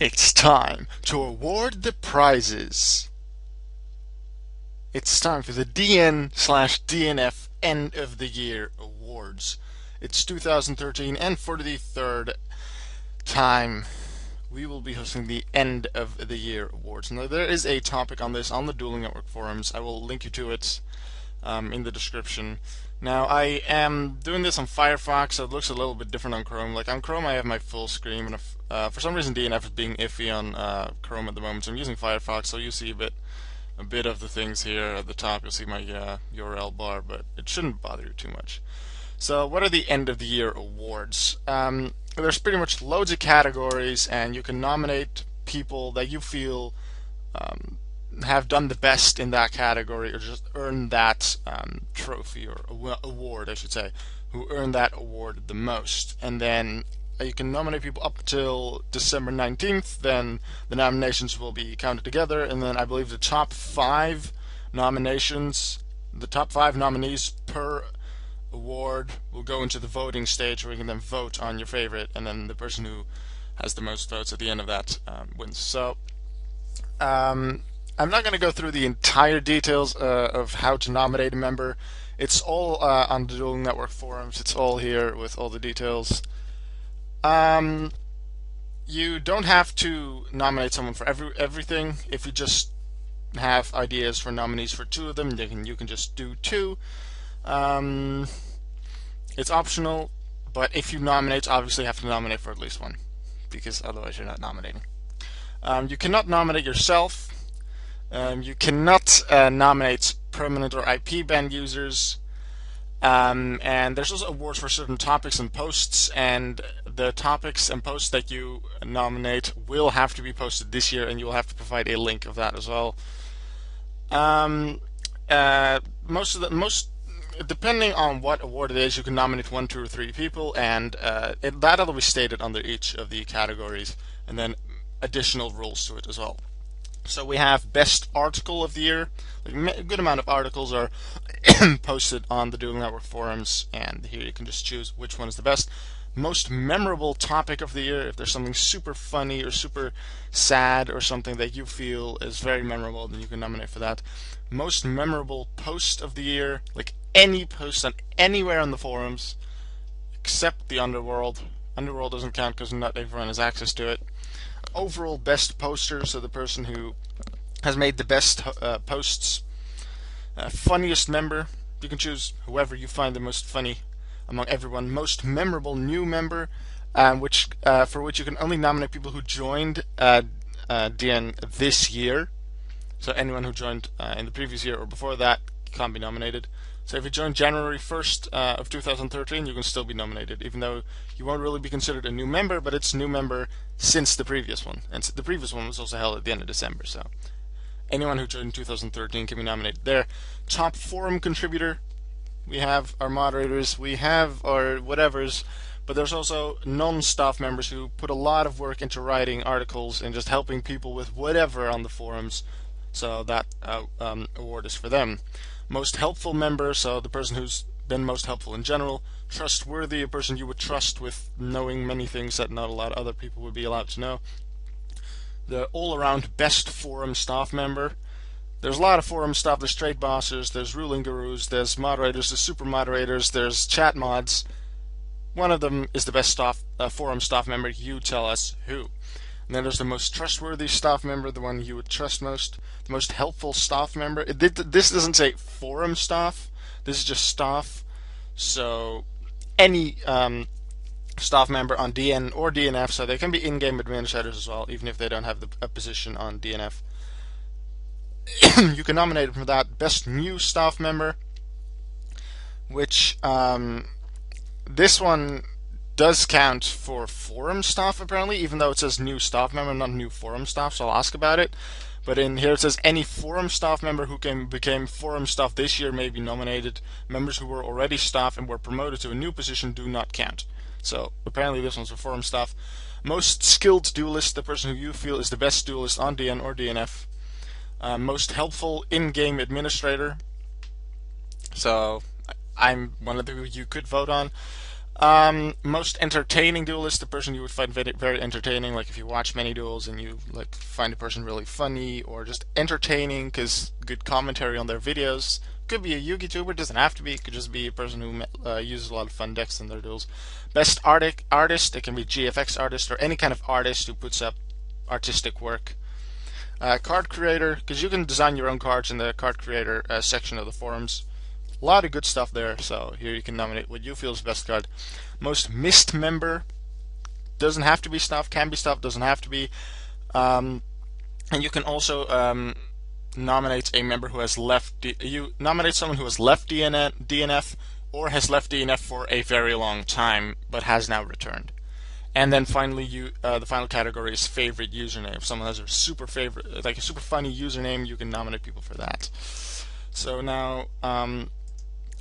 It's time to award the prizes. It's time for the DN/DNF End of the Year Awards. It's 2013, and for the third time, we will be hosting the End of the Year Awards. Now, there is a topic on this on the Dueling Network forums. I will link you to it in the description. Now, I am doing this on Firefox, so it looks a little bit different on Chrome. Like on Chrome, I have my full screen, and for some reason DNF is being iffy on Chrome at the moment, so I'm using Firefox, so you see a bit of the things here at the top. You'll see my URL bar, but it shouldn't bother you too much. So, what are the end of the year awards? There's pretty much loads of categories, and you can nominate people that you feel have done the best in that category, or just earned that trophy or award, I should say, who earned that award the most. And then you can nominate people up until December 19th. Then the nominations will be counted together, and then I believe the top 5 nominees per award will go into the voting stage, where you can then vote on your favorite, and then the person who has the most votes at the end of that wins. So I'm not going to go through the entire details of how to nominate a member. It's all on the Duel Network forums. It's all here with all the details. You don't have to nominate someone for everything. If you just have ideas for nominees for 2 of them, you can just do 2. It's optional, but if you nominate, obviously you have to nominate for at least 1, because otherwise you're not nominating. You cannot nominate yourself. You cannot nominate permanent or IP ban users. And there's also awards for certain topics and posts, and the topics and posts that you nominate will have to be posted this year, and you will have to provide a link of that as well. Depending on what award it is, you can nominate 1, 2, or 3 people, and that'll be stated under each of the categories, and then additional rules to it as well. So we have Best Article of the Year. A good amount of articles are posted on the Duel Network forums, and here you can just choose which one is the best. Most Memorable Topic of the Year. If there's something super funny or super sad or something that you feel is very memorable, then you can nominate for that. Most Memorable Post of the Year. Like any post on anywhere on the forums, except the Underworld. Underworld doesn't count because not everyone has access to it. Overall Best Poster, so the person who has made the best posts. Funniest Member, you can choose whoever you find the most funny among everyone. Most Memorable New Member, for which you can only nominate people who joined DN this year. So anyone who joined in the previous year or before that can't be nominated. So if you joined January 1st of 2013, you can still be nominated, even though you won't really be considered a new member, but it's a new member since the previous one. And the previous one was also held at the end of December, so anyone who joined in 2013 can be nominated there. Top forum contributor, we have our moderators, we have our whatevers, but there's also non-staff members who put a lot of work into writing articles and just helping people with whatever on the forums, so that award is for them. Most helpful member, so the person who's been most helpful in general. Trustworthy, a person you would trust with knowing many things that not a lot of other people would be allowed to know. The all-around best forum staff member. There's a lot of forum staff. There's trade bosses, there's ruling gurus, there's moderators, there's super moderators, there's chat mods. One of them is the best forum staff member. You tell us who. And then there's the most trustworthy staff member, the one you would trust most. The most helpful staff member. This doesn't say forum staff. This is just staff. So any staff member on DN or DNF, so they can be in-game administrators as well, even if they don't have a position on DNF. You can nominate for that. Best new staff member, which this one does count for forum staff apparently, even though it says new staff member, not new forum staff, so I'll ask about it. But in here it says any forum staff member who became forum staff this year may be nominated. Members who were already staff and were promoted to a new position do not count. So apparently this one's for forum staff. Most skilled duelist, the person who you feel is the best duelist on DN or DNF. Most helpful in-game administrator. So I'm one of the people you could vote on. Most entertaining duelist, the person you would find very, very entertaining. Like if you watch many duels and you like find a person really funny or just entertaining because good commentary on their videos. Could be a Yugi tuber, doesn't have to be. It could just be a person who uses a lot of fun decks in their duels. Best artist, it can be GFX artist or any kind of artist who puts up artistic work. Card creator, because you can design your own cards in the card creator section of the forums. A lot of good stuff there, so here you can nominate what you feel is the best card. Most missed member, doesn't have to be stuff, can be stuff, doesn't have to be. And you can also nominate a member who has left. You nominate someone who has left DNF or has left DNF for a very long time but has now returned. And then finally, the final category is favorite username. If someone has a super favorite, like a super funny username, you can nominate people for that. So now,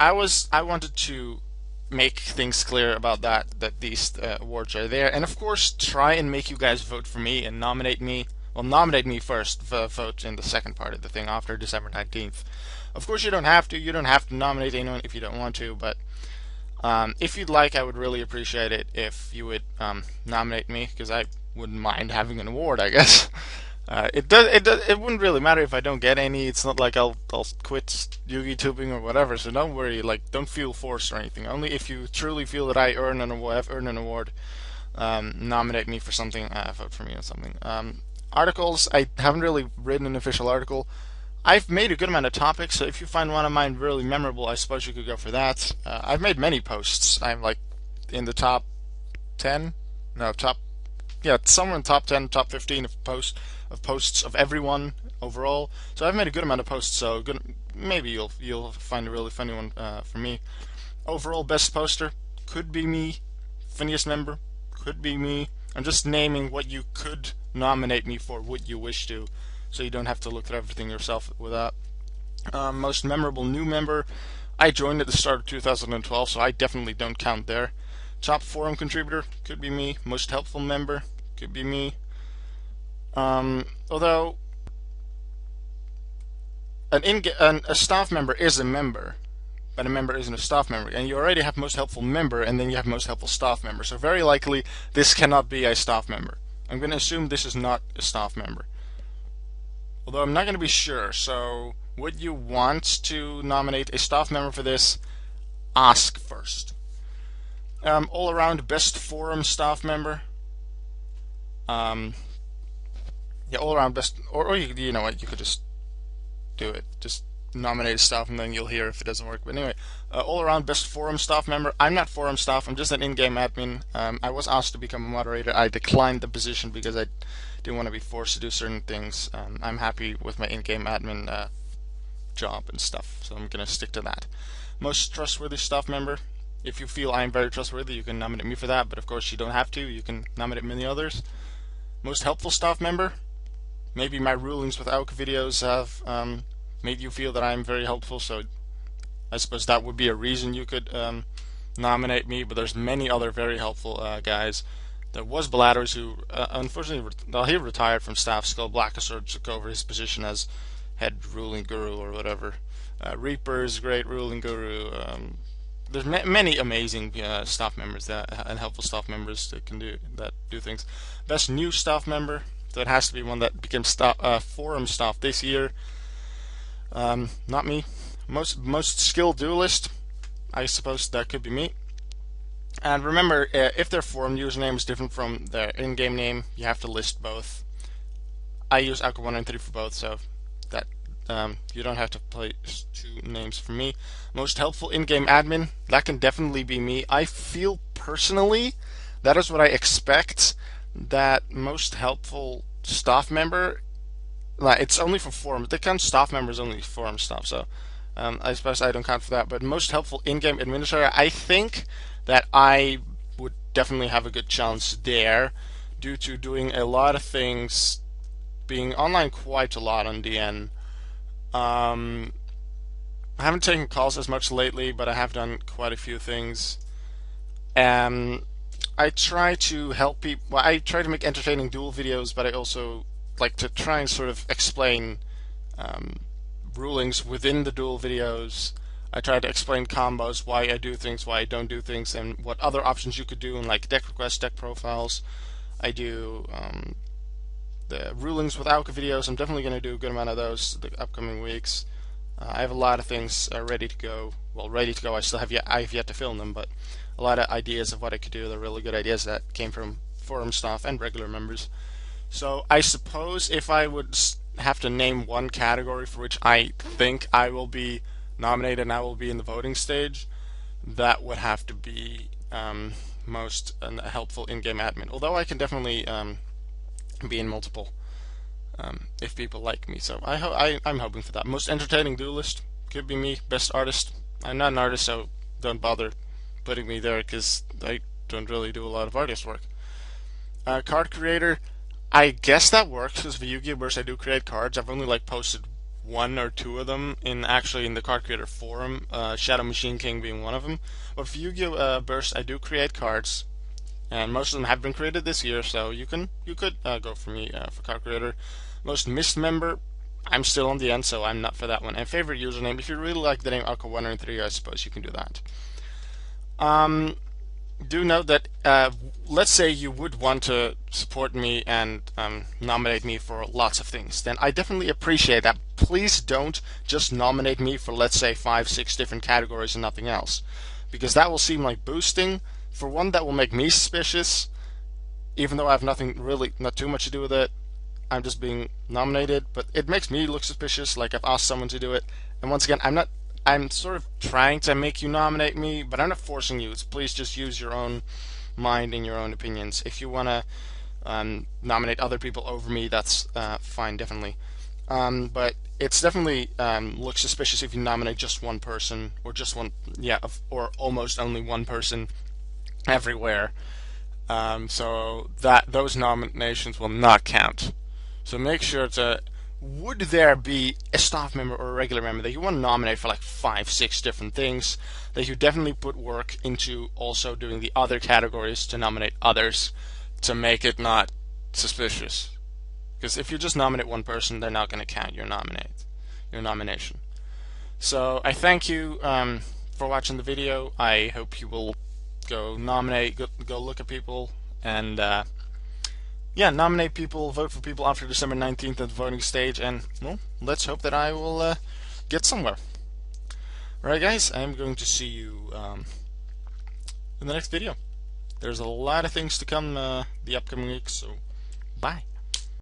I wanted to make things clear about that these awards are there, and of course try and make you guys vote for me and nominate me. Well, nominate me first, vote in the second part of the thing after December 19th. Of course, you don't have to. You don't have to nominate anyone if you don't want to, but if you'd like, I would really appreciate it if you would nominate me, because I wouldn't mind having an award, I guess. It wouldn't really matter if I don't get any. It's not like I'll quit Yugi tubing or whatever. So don't worry. Like, don't feel forced or anything. Only if you truly feel that I earn an award, nominate me for something. Vote for me on something. Articles. I haven't really written an official article. I've made a good amount of topics. So if you find one of mine really memorable, I suppose you could go for that. I've made many posts. I'm like in the top 10. No, somewhere in top 10, top 15 of posts of everyone overall. So I've made a good amount of posts. So maybe you'll find a really funny one for me. Overall best poster could be me. Funniest member could be me. I'm just naming what you could nominate me for, what you wish to, so you don't have to look at everything yourself with that. Most memorable new member. I joined at the start of 2012, so I definitely don't count there. Top forum contributor could be me. Most helpful member could be me. Although a staff member is a member, but a member isn't a staff member, and you already have most helpful member, and then you have most helpful staff member. So very likely this cannot be a staff member. I'm going to assume this is not a staff member, although I'm not going to be sure. So would you want to nominate a staff member for this? Ask first. All around best forum staff member. Yeah, all around best, or you know what, you could just do it. Just nominate staff and then you'll hear if it doesn't work. But anyway, all around best forum staff member. I'm not forum staff, I'm just an in-game admin. I was asked to become a moderator. I declined the position because I didn't want to be forced to do certain things. I'm happy with my in-game admin job and stuff, so I'm going to stick to that. Most trustworthy staff member. If you feel I'm very trustworthy, you can nominate me for that, but of course you don't have to. You can nominate many others. Most helpful staff member. Maybe my rulings with AUK videos have made you feel that I'm very helpful, so I suppose that would be a reason you could nominate me, but there's many other very helpful guys. There was Bladders who, unfortunately, he retired from staff. Skull Blackasword took over his position as head ruling guru or whatever. Reaper's great ruling guru. There's many amazing staff members and helpful staff members that do things. Best new staff member. So it has to be one that became forum staff this year. Not me. Most skilled duelist. I suppose that could be me. And remember, if their forum username is different from their in-game name, you have to list both. I use Aqua193 for both, so that you don't have to place two names for me. Most helpful in-game admin. That can definitely be me. I feel personally that is what I expect. That most helpful staff member, it's only for forum. They count staff members only forum staff, so I suppose I don't count for that. But most helpful in-game administrator, I think that I would definitely have a good chance there, due to doing a lot of things, being online quite a lot on DN. I haven't taken calls as much lately, but I have done quite a few things. I try to help people. Well, I try to make entertaining duel videos, but I also like to try and sort of explain rulings within the duel videos. I try to explain combos, why I do things, why I don't do things, and what other options you could do in like deck requests, deck profiles. I do the rulings with Alka videos. I'm definitely going to do a good amount of those the upcoming weeks. I have a lot of things ready to go. Well, ready to go. I have yet to film them, but a lot of ideas of what I could do. They're really good ideas that came from forum staff and regular members. So I suppose if I would have to name one category for which I think I will be nominated and I will be in the voting stage, that would have to be most helpful in-game admin. Although I can definitely be in multiple if people like me. So I'm hoping for that. Most entertaining duelist could be me. Best artist. I'm not an artist, so don't bother putting me there because I don't really do a lot of artist work. Card creator. I guess that works because for Yu-Gi-Oh! Burst I do create cards. I've only like posted one or two of them in the card creator forum, Shadow Machine King being one of them. But for Yu-Gi-Oh! Burst I do create cards, and most of them have been created this year, so you could go for me for card creator. Most missed member, I'm still on the end, so I'm not for that one. And favorite username, if you really like the name Alka 1 and 3, I suppose you can do that. Do note that let's say you would want to support me and nominate me for lots of things, then I definitely appreciate that. Please don't just nominate me for, let's say, 5-6 different categories and nothing else, because that will seem like boosting. For one, that will make me suspicious, even though I have not too much to do with it. I'm just being nominated, but it makes me look suspicious, like I've asked someone to do it. And once again, I'm sort of trying to make you nominate me, but I'm not forcing you. So please just use your own mind and your own opinions. If you want to nominate other people over me, that's fine, definitely. But it's definitely looks suspicious if you nominate just one person, or just one, or almost only one person everywhere. So those nominations will not count. So make sure to, would there be a staff member or a regular member that you want to nominate for like 5-6 different things, that you definitely put work into also doing the other categories to nominate others to make it not suspicious. Because if you just nominate one person, they're not going to count your nomination. So I thank you for watching the video. I hope you will go nominate, go look at people, and nominate people, vote for people after December 19th at the voting stage, and well, let's hope that I will get somewhere. Alright guys, I'm going to see you in the next video. There's a lot of things to come the upcoming weeks, so bye.